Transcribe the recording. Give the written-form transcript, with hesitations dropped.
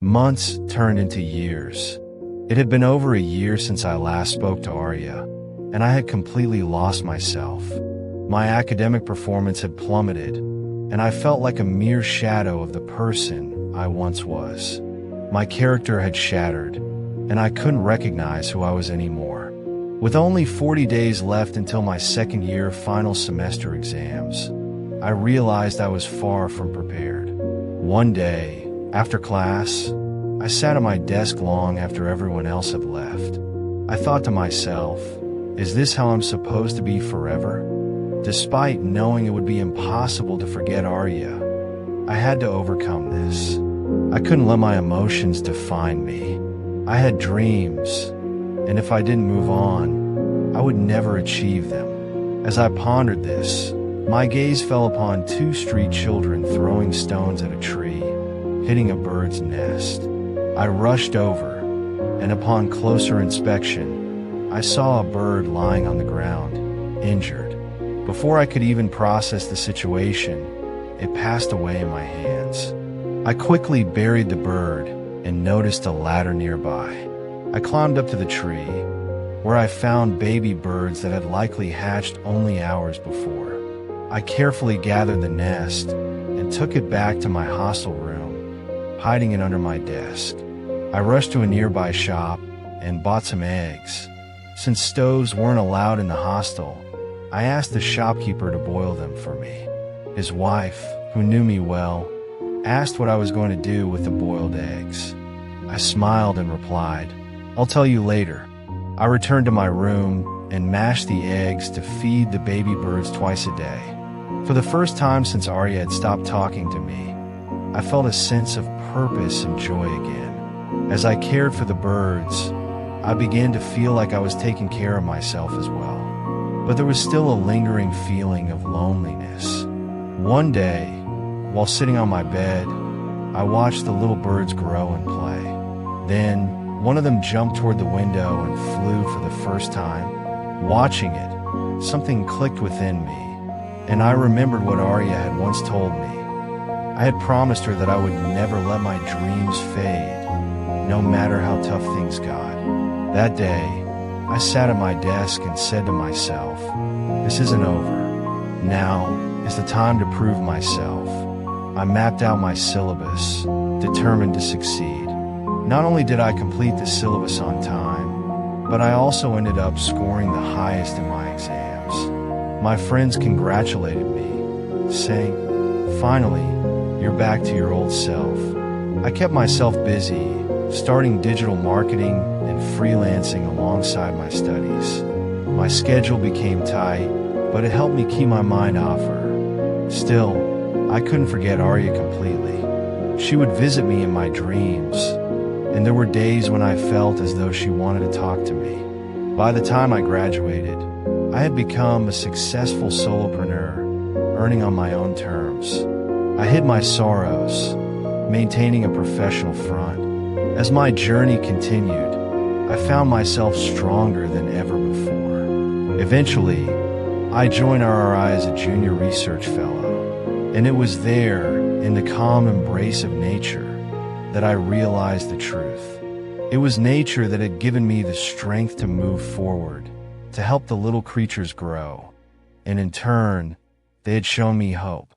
Months turned into years. It had been over a year since I last spoke to Arya, and I had completely lost myself. My academic performance had plummeted, and I felt like a mere shadow of the person I once was. My character had shattered, and I couldn't recognize who I was anymore. With only 40 days left until my second year final semester exams, I realized I was far from prepared. One day, after class, I sat at my desk long after everyone else had left. I thought to myself, is this how I'm supposed to be forever? Despite knowing it would be impossible to forget Arya, I had to overcome this. I couldn't let my emotions define me. I had dreams, and if I didn't move on, I would never achieve them. As I pondered this, my gaze fell upon two street children throwing stones at a tree, hitting a bird's nest. I rushed over, and upon closer inspection, I saw a bird lying on the ground, injured. Before I could even process the situation, it passed away in my hands. I quickly buried the bird and noticed a ladder nearby. I climbed up to the tree, where I found baby birds that had likely hatched only hours before. I carefully gathered the nest and took it back to my hostel room, hiding it under my desk. I rushed to a nearby shop and bought some eggs. Since stoves weren't allowed in the hostel, I asked the shopkeeper to boil them for me. His wife, who knew me well, asked what I was going to do with the boiled eggs. I smiled and replied, "I'll tell you later." I returned to my room and mashed the eggs to feed the baby birds twice a day. For the first time since Arya had stopped talking to me, I felt a sense of purpose and joy again. As I cared for the birds, I began to feel like I was taking care of myself as well. But there was still a lingering feeling of loneliness. One day, while sitting on my bed, I watched the little birds grow and play. Then, one of them jumped toward the window and flew for the first time. Watching it, something clicked within me, and I remembered what Arya had once told me. I had promised her that I would never let my dreams fade, no matter how tough things got. That day, I sat at my desk and said to myself, this isn't over. Now is the time to prove myself. I mapped out my syllabus, determined to succeed. Not only did I complete the syllabus on time, but I also ended up scoring the highest in my exams. My friends congratulated me, saying, "Finally, you're back to your old self." I kept myself busy, starting digital marketing and freelancing alongside my studies. My schedule became tight, but it helped me keep my mind off her. Still, I couldn't forget Arya completely. She would visit me in my dreams, and there were days when I felt as though she wanted to talk to me. By the time I graduated, I had become a successful solopreneur, earning on my own terms. I hid my sorrows, maintaining a professional front. As my journey continued, I found myself stronger than ever before. Eventually, I joined RRI as a junior research fellow, and it was there, in the calm embrace of nature, that I realized the truth. It was nature that had given me the strength to move forward, to help the little creatures grow, and in turn, they had shown me hope.